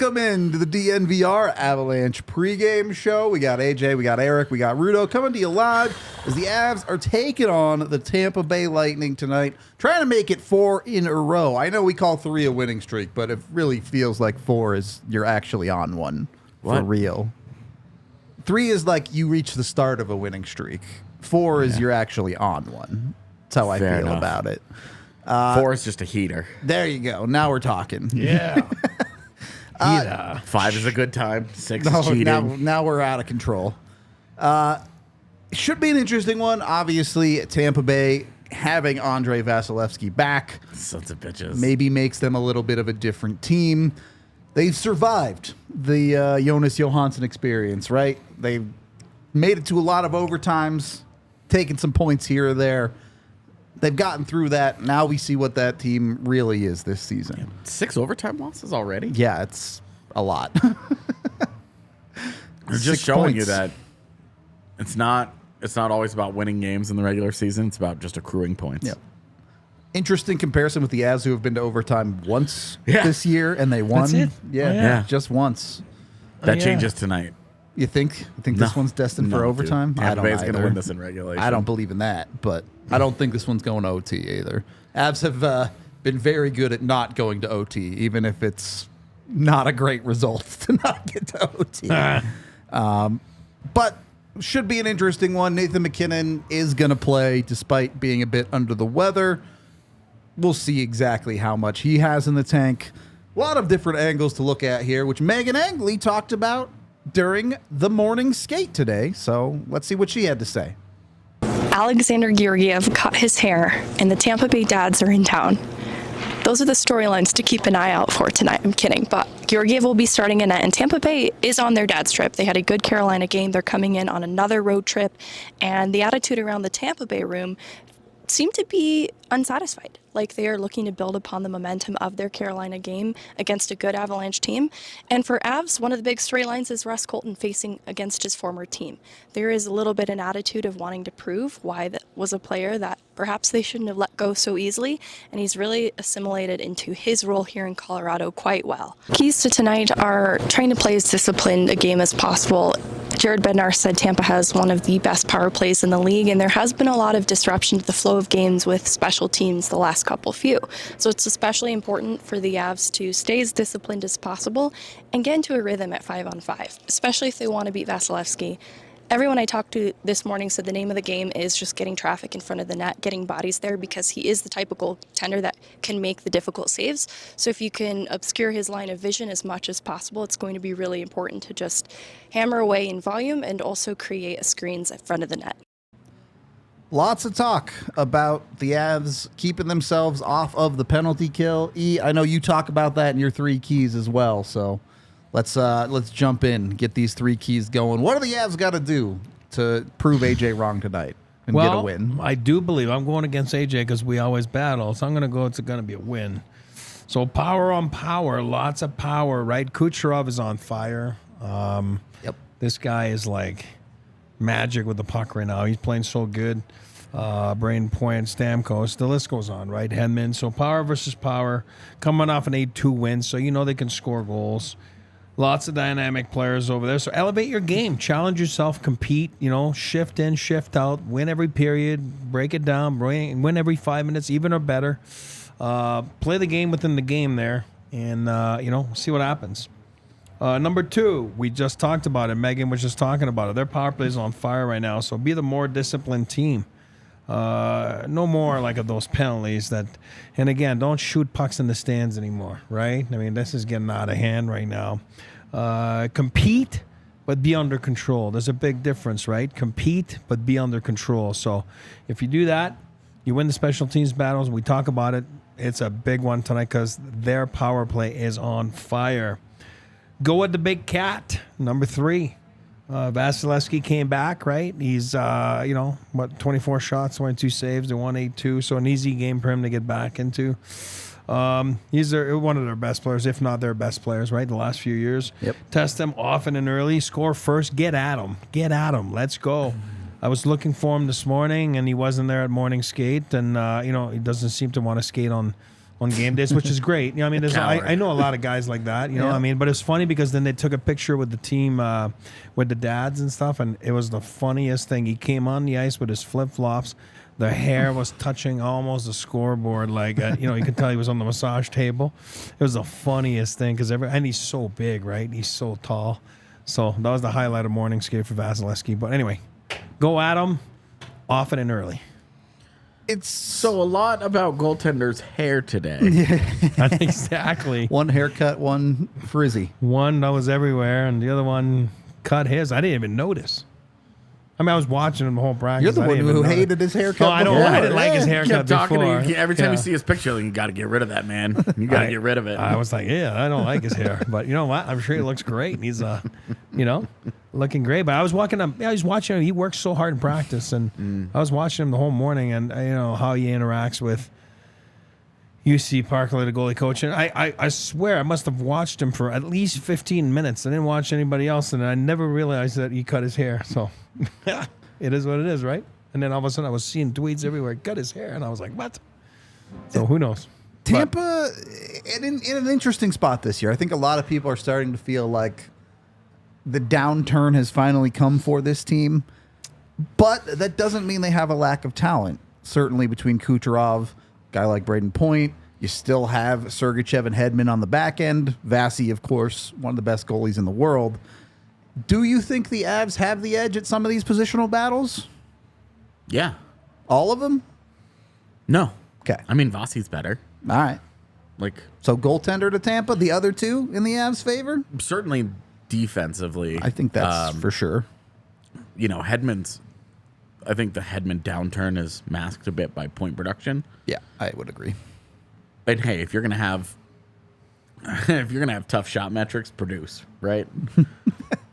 Welcome into the DNVR Avalanche pregame show. We got AJ, we got Eric, we got Rudo coming to you live as the Avs are taking on the Tampa Bay Lightning tonight, trying to make it 4 in a row. I know we call 3 a winning streak, but it really feels like 4 is you're actually on one for real. 3 is like you reach the start of a winning streak. 4 is you're actually on one. That's how I feel about it. 4 is just a heater. There you go. Now we're talking. Yeah. 5 is a good time. 6 is cheating. Now we're out of control. Should be an interesting one. Obviously, Tampa Bay having Andrei Vasilevsky back. Sons of bitches. Maybe makes them a little bit of a different team. They've survived the Jonas Johansson experience, right? They've made it to a lot of overtimes, taken some points here or there. They've gotten through that. Now we see what that team really is this season. 6 overtime losses already? Yeah, it's a lot. They're just showing you that it's not always about winning games in the regular season. It's about just accruing points. Yep. Interesting comparison with the Avs, who have been to overtime once this year, and they won. That's it? Yeah, just once. That changes tonight. You think this one's destined for overtime? I don't Bay's going to win this in regulation. I don't believe in that, but I don't think this one's going to OT either. Avs have been very good at not going to OT, even if it's not a great result to not get to OT. But should be an interesting one. Nathan MacKinnon is going to play despite being a bit under the weather. We'll see exactly how much he has in the tank. A lot of different angles to look at here, which Megan Angley talked about during the morning skate today. So let's see what she had to say. Alexander Georgiev cut his hair, and the Tampa Bay dads are in town. Those are the storylines to keep an eye out for tonight. I'm kidding, but Georgiev will be starting in net, and Tampa Bay is on their dad's trip. They had a good Carolina game. They're coming in on another road trip, and the attitude around the Tampa Bay room seemed to be unsatisfied. Like they are looking to build upon the momentum of their Carolina game against a good Avalanche team. And for Avs, one of the big storylines is Russ Colton facing against his former team. There is a little bit an attitude of wanting to prove why that was a player that perhaps they shouldn't have let go so easily, and he's really assimilated into his role here in Colorado quite well. Keys to tonight are trying to play as disciplined a game as possible. Jared Bednar said Tampa has one of the best power plays in the league, and there has been a lot of disruption to the flow of games with special teams the last couple few. So it's especially important for the Avs to stay as disciplined as possible and get into a rhythm at 5-on-5, especially if they want to beat Vasilevsky. Everyone I talked to this morning said the name of the game is just getting traffic in front of the net, getting bodies there, because he is the type of goaltender that can make the difficult saves. So if you can obscure his line of vision as much as possible, it's going to be really important to just hammer away in volume and also create screens in front of the net. Lots of talk about the Avs keeping themselves off of the penalty kill. I know you talk about that in your 3 keys as well, so let's jump in, get these 3 keys going. What do the Avs got to do to prove AJ wrong tonight and get a win? I do believe I'm going against AJ because we always battle, so I'm going to go. It's going to be a win. So power on power, lots of power, right? Kucherov is on fire. This guy is like magic with the puck right now. He's playing so good. Brain Point, Stamkos, the list goes on, right? Hedman. So power versus power, coming off an 8-2 win, so you know they can score goals. Lots of dynamic players over there. So elevate your game, challenge yourself, compete. Shift in, shift out, win every period, break it down, win every 5 minutes, even or better. Play the game within the game there, and see what happens. Number 2, we just talked about it. Megan was just talking about it. Their power play is on fire right now, so be the more disciplined team. No more like of those penalties and again, don't shoot pucks in the stands anymore, right? I mean, this is getting out of hand right now. Compete, but be under control. There's a big difference, right? Compete, but be under control. So if you do that, you win the special teams battles. We talk about it. It's a big one tonight because their power play is on fire. Go with the big cat, number 3. Vasilevsky came back, right? He's, 24 shots, 22 saves, they won 8-2, so an easy game for him to get back into. He's one of their best players, if not their best players, right, the last few years. Yep. Test them often and early, score first, get at him, let's go. I was looking for him this morning, and he wasn't there at morning skate, and, he doesn't seem to want to skate on on game days, which is great. You know, I mean, I know a lot of guys like that. You know, what I mean, but it's funny because then they took a picture with the team, with the dads and stuff, and it was the funniest thing. He came on the ice with his flip flops. The hair was touching almost the scoreboard, like you know, you could tell he was on the massage table. It was the funniest thing because and he's so big, right? He's so tall. So that was the highlight of morning skate for Vasilevsky. But anyway, go at him often and early. It's so a lot about goaltenders' hair today. Exactly. One haircut, one frizzy. One that was everywhere, and the other one cut his. I didn't even notice. I mean, I was watching him the whole practice. You're the one who hated his haircut. No, I don't. before. I didn't like his haircut before. Every time you see his picture, like, you got to get rid of that, man. You got to get rid of it. I was like, yeah, I don't like his hair, but you know what? I'm sure he looks great. He's, you know, looking great. But I was watching him. He works so hard in practice, and I was watching him the whole morning, and you know how he interacts with UC Parkley, the goalie coach. And I swear I must have watched him for at least 15 minutes. I didn't watch anybody else, and I never realized that he cut his hair. So. It is what it is, right? And then all of a sudden I was seeing tweets everywhere, cut his hair, and I was like, what? So who knows? Tampa in an interesting spot this year. I think a lot of people are starting to feel like the downturn has finally come for this team, but that doesn't mean they have a lack of talent. Certainly between Kucherov, a guy like Braden Point, you still have Sergachev and Hedman on the back end. Vasi, of course, one of the best goalies in the world. Do you think the Avs have the edge at some of these positional battles? Yeah. All of them? No. Okay. I mean, Vasi's better. All right. Like, so goaltender to Tampa, the other two in the Avs' favor? certainly defensively. I think that's for sure. You know, I think the Hedman downturn is masked a bit by point production. Yeah, I would agree. And hey, if you're gonna have tough shot metrics, produce, right?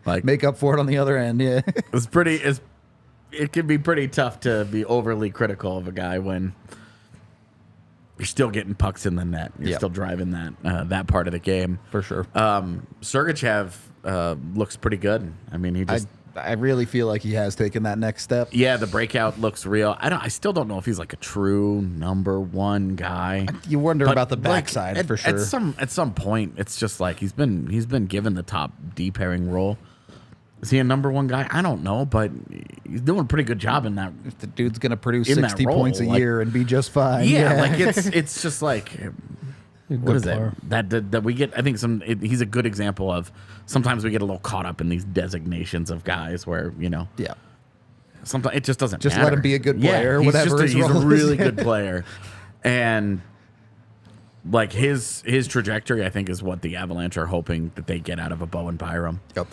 Like, Make up for it on the other end, yeah. it can be pretty tough to be overly critical of a guy when you're still getting pucks in the net. You're still driving that part of the game. For sure. Sergachev looks pretty good. I mean, I really feel like he has taken that next step. Yeah, the breakout looks real. I still don't know if he's like a true number one guy. You wonder about the like, backside for sure. At some point, it's just like he's been given the top D pairing role. Is he a number one guy? I don't know, but he's doing a pretty good job in that. If the dude's going to produce in that 60 role, points a like- year and be just fine. Yeah, like it's just like what is player. it that we get? I think he's a good example of sometimes we get a little caught up in these designations of guys where Yeah. sometimes it just doesn't Just matter. let him be a good player, he's whatever his he's a role is. really good player, and like his trajectory, I think, is what the Avalanche are hoping that they get out of a Bowen Byram. Yep.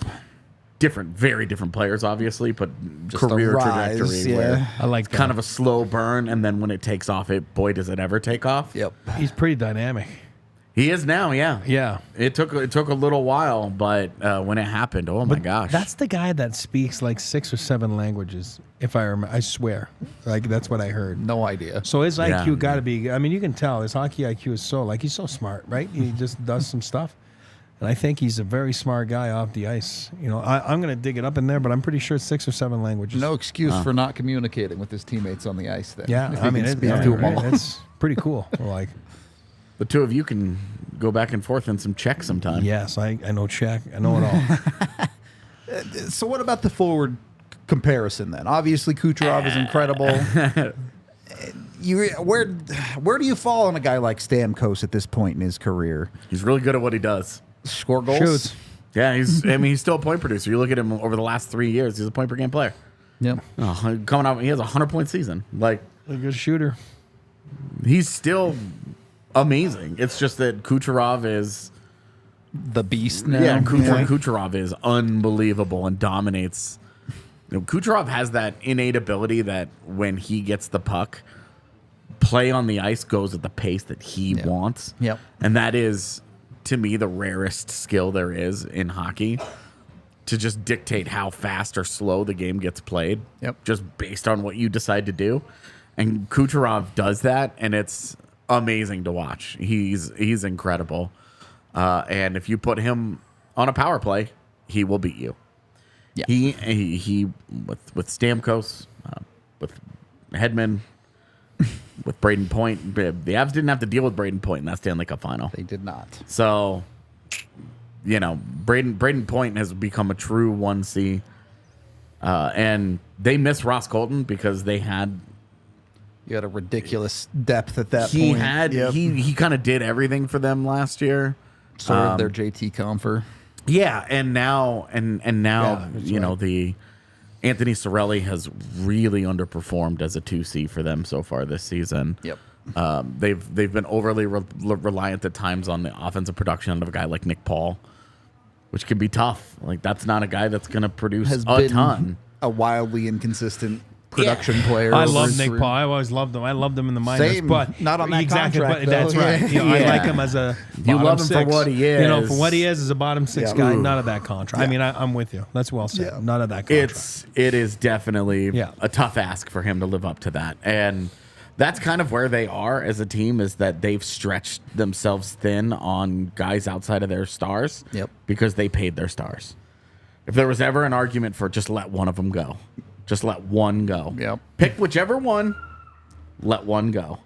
Very different players, obviously, but Just career a rise, trajectory yeah. where I like it's kind of a slow burn, and then when it takes off, boy, does it ever take off. Yep. He's pretty dynamic. He is now, yeah. Yeah. It took a little while, but when it happened, oh my gosh. That's the guy that speaks like 6 or 7 languages, if I remember. I swear. Like, that's what I heard. No idea. So his Yeah. IQ got to be, I mean, you can tell his hockey IQ is so, like, he's so smart, right? He just does some stuff. And I think he's a very smart guy off the ice. You know, I'm going to dig it up in there, but I'm pretty sure it's 6 or 7 languages. No excuse for not communicating with his teammates on the ice then. Yeah, If I he mean, can speak to them all. it's pretty cool. Like, the two of you can go back and forth in some Czech sometime. yes, I know Czech. I know it all. So what about the forward comparison then? Obviously, Kucherov is incredible. Where do you fall on a guy like Stamkos at this point in his career? He's really good at what he does. Score goals? Shoots. Yeah, he's still a point producer. You look at him over the last 3 years, he's a point per game player. Yep. Coming out, he has a 100-point season. Like, A good shooter. he's still amazing. It's just that Kucherov is The beast now. Yeah, Kucherov is unbelievable and dominates. Kucherov has that innate ability that when he gets the puck, play on the ice goes at the pace that he wants. Yep. And that is, to me, the rarest skill there is in hockey, to just dictate how fast or slow the game gets played. Yep. Just based on what you decide to do. And Kucherov does that, and it's amazing to watch. He's incredible. And if you put him on a power play, he will beat you. Yeah. He with Stamkos, with Hedman, with Braden Point. The Avs didn't have to deal with Braden Point in that Stanley Cup final. They did not. So, Braden Point has become a true 1C. And they miss Ross Colton because they had... You had a ridiculous depth at that he point. Had he kind of did everything for them last year. Sort of their JT Comfer. Yeah, and now the Anthony Cirelli has really underperformed as a 2C for them so far this season. Yep. They've been overly reliant at times on the offensive production of a guy like Nick Paul, which can be tough. Like, that's not a guy that's going to produce a ton. A wildly inconsistent production player. I love Nick Paul. I always loved him. I loved him in the minors. Same. But Not on that exactly, contract, but that's though. right. I like him as a You bottom love him for six. what he is. For what he is as a bottom six guy, none of that contract. Yeah. I mean, I'm with you. That's well said. Yeah. None of that contract. It is definitely a tough ask for him to live up to that. And that's kind of where they are as a team, is that they've stretched themselves thin on guys outside of their stars because they paid their stars. If there was ever an argument for just let one of them go, just let one go. Yep. Pick whichever one, let one go.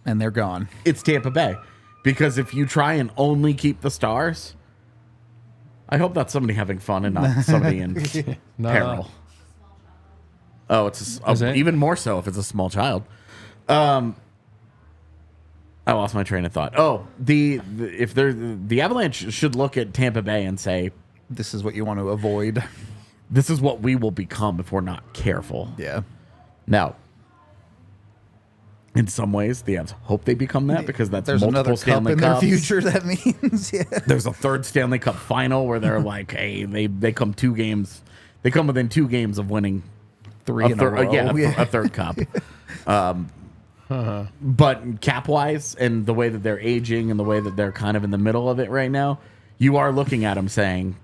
And they're gone. It's Tampa Bay. Because if you try and only keep the stars, I hope that's somebody having fun and not somebody in peril. Oh, it's even more so if it's a small child. I lost my train of thought. Oh, the Avalanche should look at Tampa Bay and say, this is what you want to avoid. This is what we will become if we're not careful. Yeah. Now, in some ways, the Avs hope they become that, because that's There's multiple another Stanley cup in Cups. their future. That means, There's a third Stanley Cup final where they're like, hey, they come 2 games. They come within 2 games of winning 3 in a row. a third cup. But cap-wise, and the way that they're aging and the way that they're kind of in the middle of it right now, you are looking at them saying,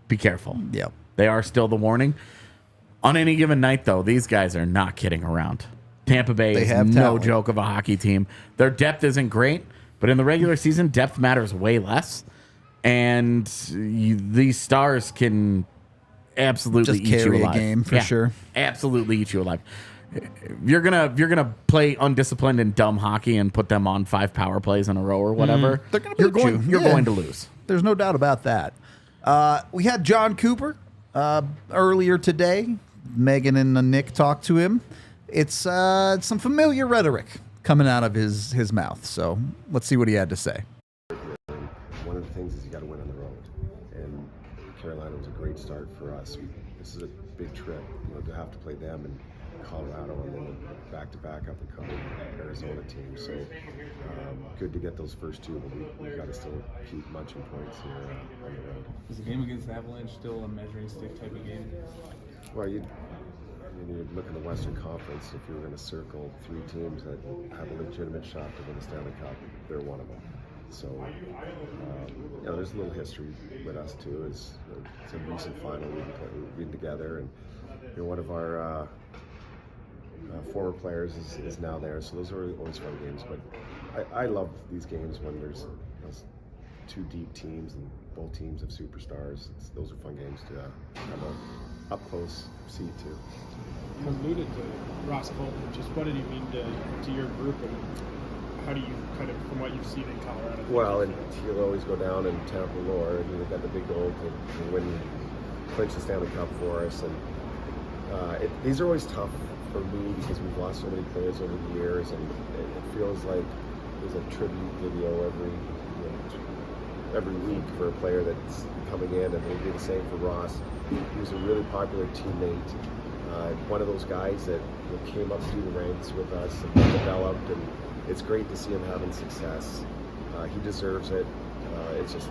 be careful. Yep. They are still the warning. On any given night, though, these guys are not kidding around. Tampa Bay is no joke of a hockey team. Their depth isn't great, but in the regular season, depth matters way less. And these stars can absolutely just eat you carry alive. a game for sure. Absolutely eat you alive. If you're gonna play undisciplined and dumb hockey and put them on 5 power plays in a row or whatever, They're gonna beat you. You're going to lose. There's no doubt about that. We had John Cooper earlier today. Megan and Nick talked to him. It's some familiar rhetoric coming out of his mouth. So let's see what he had to say. One of the things is you got to win on the road, and Carolina was a great start for us. This is a big trip, to have to play them in Colorado and then back-to-back up and coming Arizona team. So good to get those first 2, but we've got to still keep munching points here on the road. Is the game against the Avalanche still a measuring stick type of game? Well, you look at the Western Conference. If you were going to circle 3 teams that have a legitimate shot to win the Stanley Cup, they're one of them. So, there's a little history with us too. It's a recent final we've been together, and one of our former players is now there. So those are always fun games. But I love these games when there's 2 deep teams and both teams have superstars. Those are fun games to have a up close seat to. You alluded to Ross Colton. Just what did he mean to your group, and how do you kind of, from what you've seen in Colorado? Well, and he'll always go down in Tampa lore, and he got the big goal to clinch the Stanley Cup for us. And these are always tough for me because we've lost so many players over the years, and it feels like there's a tribute video every week for a player that's coming in, and we'll do the same for Ross. He was a really popular teammate, one of those guys that came up through the ranks with us and developed, and it's great to see him having success. He deserves it. It's just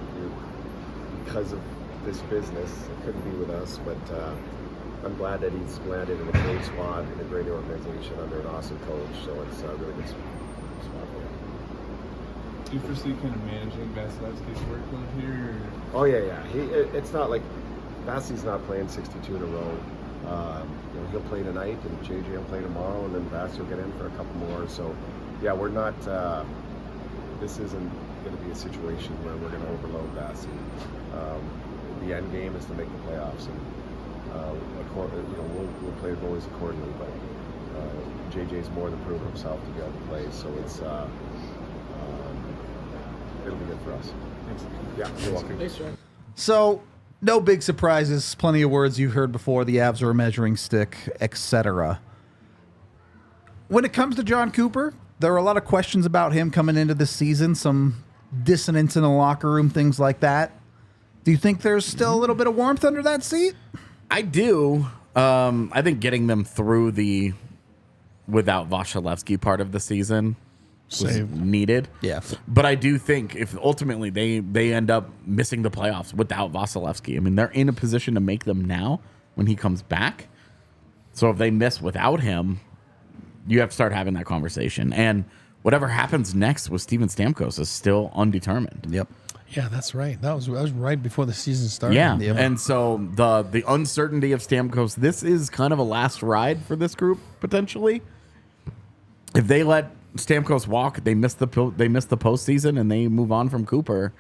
because of this business, it couldn't be with us, but I'm glad that he's landed in a great spot in a great organization under an awesome coach, so it's a really good spot for him. Do you foresee kind of managing Vasilevsky's workload here? Oh yeah. It's not like Vasi's not playing 62 in a row. He'll play tonight, and JJ will play tomorrow, and then Vasi will get in for a couple more. So, yeah, we're not. This isn't going to be a situation where we're going to overload Vasi. The end game is to make the playoffs, and we'll play goalies accordingly. But JJ's more than proven himself to be able to play, so it's it'll be good for us. Thanks. Yeah, you're welcome. Thanks, John. So, no big surprises. Plenty of words you heard before. The Avs are a measuring stick, etc. When it comes to John Cooper, there are a lot of questions about him coming into this season, some dissonance in the locker room, things like that. Do you think there's still a little bit of warmth under that seat? I do. I think getting them through the without Vasilevsky part of the season was needed. Yeah. But I do think if ultimately they end up missing the playoffs without Vasilevsky, I mean, they're in a position to make them now when he comes back. So if they miss without him, you have to start having that conversation. And whatever happens next with Steven Stamkos is still undetermined. Yep. Yeah, that's right. That was right before the season started. Yeah. Yep. And so the uncertainty of Stamkos, this is kind of a last ride for this group, potentially. If they let Stamkos walk, they miss the postseason and they move on from Cooper.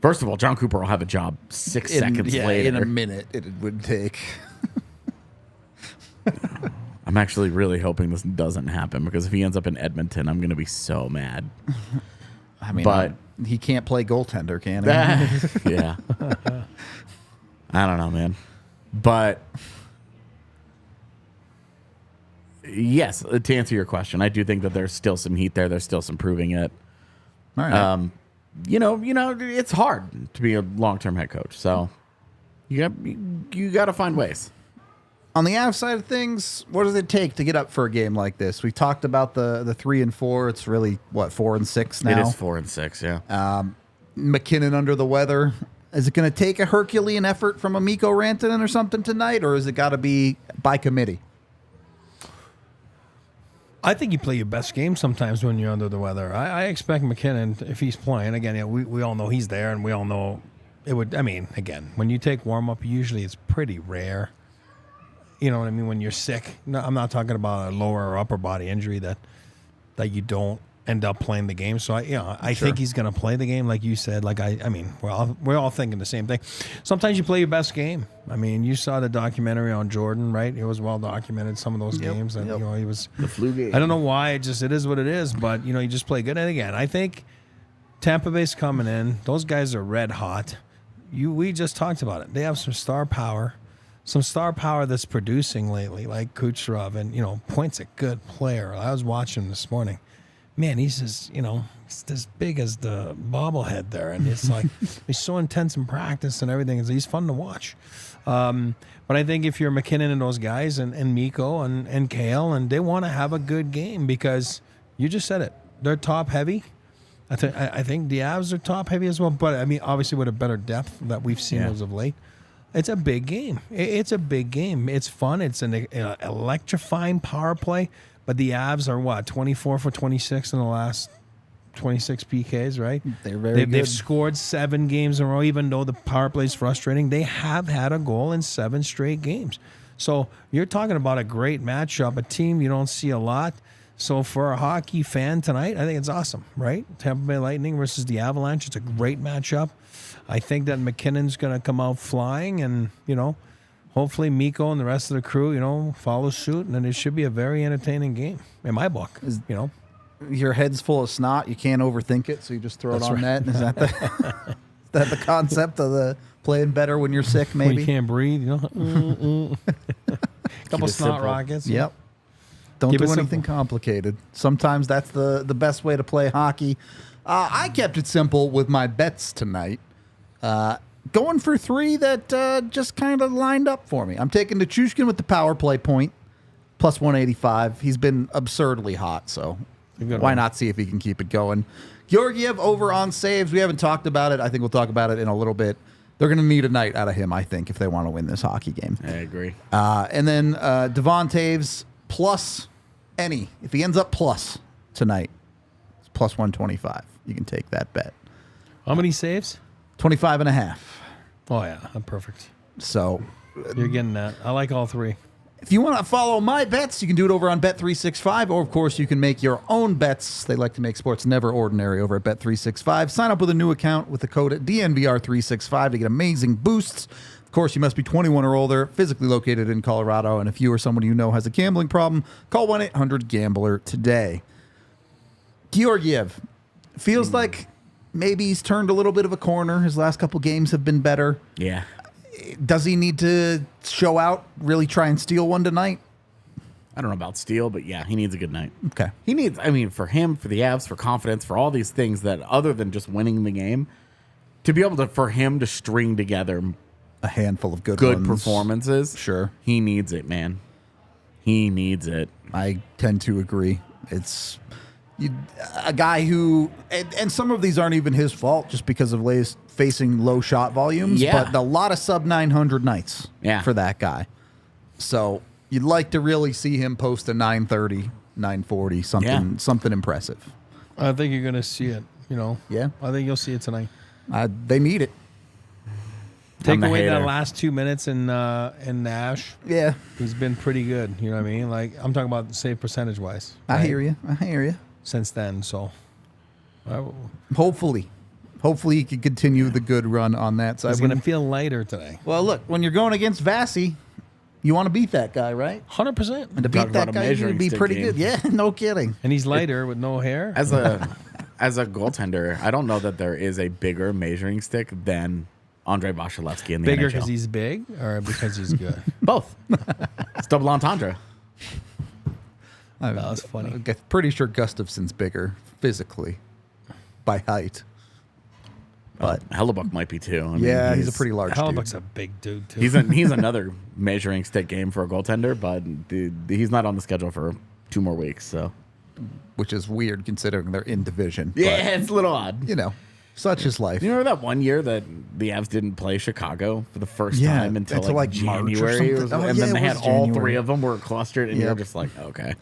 First of all, John Cooper will have a job 6 seconds later. In a minute it would take. I'm actually really hoping this doesn't happen because if he ends up in Edmonton, I'm going to be so mad. I mean, But he can't play goaltender, can he? yeah. I don't know, man. But yes, to answer your question, I do think that there's still some heat there. There's still some proving it. All right. You know, it's hard to be a long-term head coach. So you got to find ways. On the Avs side of things, what does it take to get up for a game like this? We talked about the 3 and 4. It's really, 4 and 6 now? It is 4 and 6, yeah. MacKinnon under the weather. Is it going to take a Herculean effort from a Mikko Rantanen or something tonight, or is it got to be by committee? I think you play your best game sometimes when you're under the weather. I expect MacKinnon, if he's playing, again, we all know he's there, and we all know it would, I mean, again, when you take warm-up, usually it's pretty rare. You know what I mean? When you're sick, no, I'm not talking about a lower or upper body injury that you don't end up playing the game. So I think he's going to play the game, like you said. Like I mean, we're all thinking the same thing. Sometimes you play your best game. I mean, you saw the documentary on Jordan, right? It was well documented. Some of those games, and he was the flu game. I don't know why. It is what it is. But you just play good. And again, I think Tampa Bay's coming in. Those guys are red hot. We just talked about it. They have some star power. Some star power that's producing lately, like Kucherov, and Point's a good player. I was watching him this morning. Man, he's just he's as big as the bobblehead there, and it's like he's so intense in practice and everything. He's fun to watch. But I think if you're MacKinnon and those guys, and Mikko and Kale, and they want to have a good game because you just said it, they're top heavy. I think the Avs are top heavy as well, but I mean obviously with a better depth that we've seen as of late. It's a big game. It's a big game. It's fun. It's an electrifying power play. But the Avs are 24 for 26 in the last 26 PKs, right? They're very good. They've scored 7 games in a row, even though the power play is frustrating. They have had a goal in 7 straight games. So you're talking about a great matchup, a team you don't see a lot. So for a hockey fan tonight, I think it's awesome, right? Tampa Bay Lightning versus the Avalanche. It's a great matchup. I think that MacKinnon's going to come out flying, and hopefully Mikko and the rest of the crew, follow suit, and then it should be a very entertaining game in my book. Your head's full of snot. You can't overthink it, so you just throw it on net. Is that the concept of the playing better when you're sick? Maybe when you can't breathe. Couple snot rockets. Yep. Don't do anything complicated. Sometimes that's the best way to play hockey. I kept it simple with my bets tonight. Going for 3 that just kind of lined up for me. I'm taking Nichushkin with the power play point, plus 185. He's been absurdly hot, so why not see if he can keep it going. Georgiev over on saves. We haven't talked about it. I think we'll talk about it in a little bit. They're going to need a night out of him, I think, if they want to win this hockey game. I agree. And then Devon Taves plus any. If he ends up plus tonight, it's plus 125. You can take that bet. How many saves? 25.5. Oh, yeah. Perfect. So you're getting that. I like all 3. If you want to follow my bets, you can do it over on Bet365, or of course you can make your own bets. They like to make sports never ordinary over at Bet365. Sign up with a new account with the code DNVR365 to get amazing boosts. Of course, you must be 21 or older, physically located in Colorado, and if you or someone you know has a gambling problem, call 1-800-GAMBLER today. Georgiev feels like maybe he's turned a little bit of a corner. His last couple games have been better. Yeah. Does he need to show out, really try and steal one tonight? I don't know about steal, but yeah, he needs a good night. Okay. He needs, I mean, for him, for the Avs, for confidence, for all these things that other than just winning the game, to be able to, for him to string together A handful of good ones. performances. Sure. He needs it, man. He needs it. I tend to agree. It's a guy who, and some of these aren't even his fault just because of Lay's facing low shot volumes, Yeah. but a lot of sub 900 nights for that guy. So you'd like to really see him post a 930, 940, something impressive. I think you're going to see it, Yeah. I think you'll see it tonight. They need it. Take the away that hater. last 2 minutes in Nash. Yeah. He's been pretty good. You know what I mean? Like, I'm talking about save percentage wise. I hear you. Since then, so. Hopefully he can continue the good run on that side. It's going to feel lighter today. Well, look, when you're going against Vasi, you want to beat that guy, right? 100%. And to Talk beat that about a guy, you measuring would be stick pretty game. good. Yeah, no kidding. And he's lighter with no hair. As a goaltender, I don't know that there is a bigger measuring stick than Andrei Vasilevsky in the Bigger NHL. because he's big or because he's good? Both. It's double entendre. That was funny. I'm pretty sure Gustafson's bigger physically by height. But Hellebuck might be too. I mean, yeah, he's a pretty large Hellebuck's dude. a big dude, too. He's another measuring stick game for a goaltender, but he's not on the schedule for 2 more weeks. So Which is weird considering they're in division. yeah, But, it's a little odd. such is life. You remember that one year that the Avs didn't play Chicago for the first Yeah, time until until, like like, March or January, something. Oh, and yeah, then they it had was all January. 3 of them were clustered, and you're Yep. just like, okay.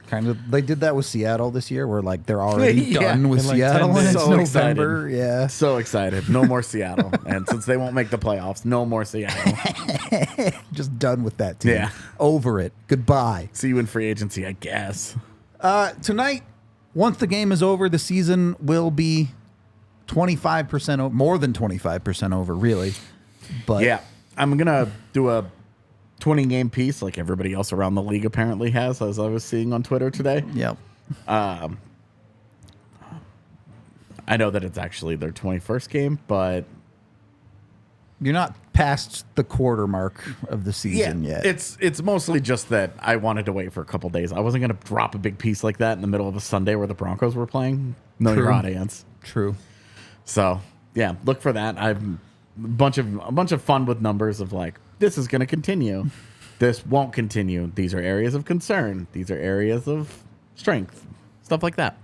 Kind of, they did that with Seattle this year, where like they're already Yeah. done with In, like, Seattle. 10 And it's minutes. So November. excited. Yeah, So excited. No more Seattle. And since they won't make the playoffs, no more Seattle. just done with that team. Yeah. Over it. Goodbye. See you in free agency, I guess. Tonight, once the game is over, the season will be 25% over, more than 25% over, really. But Yeah. I'm going to do a 20-game piece like everybody else around the league apparently has, as I was seeing on Twitter today. yeah. I know that it's actually their 21st game, but You're not past the quarter mark of the season yet. it's mostly just that I wanted to wait for a couple days. I wasn't going to drop a big piece like that in the middle of a Sunday where the Broncos were playing. Know True. your audience. True. So yeah, look for that. I've a bunch of fun with numbers of like, this is going to continue. This won't continue. These are areas of concern. These are areas of strength. Stuff like that.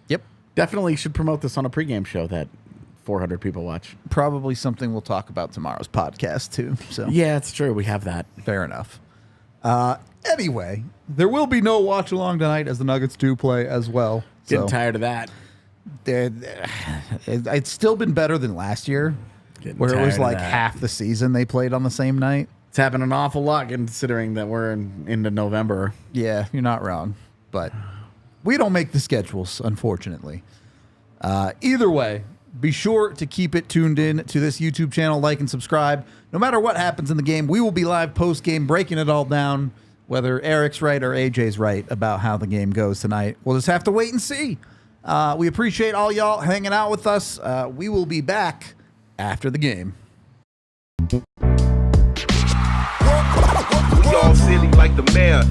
Yep. Definitely should promote this on a pregame show that 400 people watch. Probably something we'll talk about tomorrow's podcast, too. So Yeah, it's true. We have that. fair enough. Anyway, there will be no watch along tonight as the Nuggets do play as well. Getting So tired of that. it's still been better than last year, Getting where it was tired of like that. half the season they played on the same night. It's happened an awful lot considering that we're into November. Yeah, you're not wrong. But we don't make the schedules, unfortunately. Either way, be sure to keep it tuned in to this YouTube channel, like and subscribe. No matter what happens in the game, we will be live post-game breaking it all down, whether Eric's right or AJ's right about how the game goes tonight. We'll just have to wait and see. We appreciate all y'all hanging out with us. We will be back after the game. We all silly like the mayor.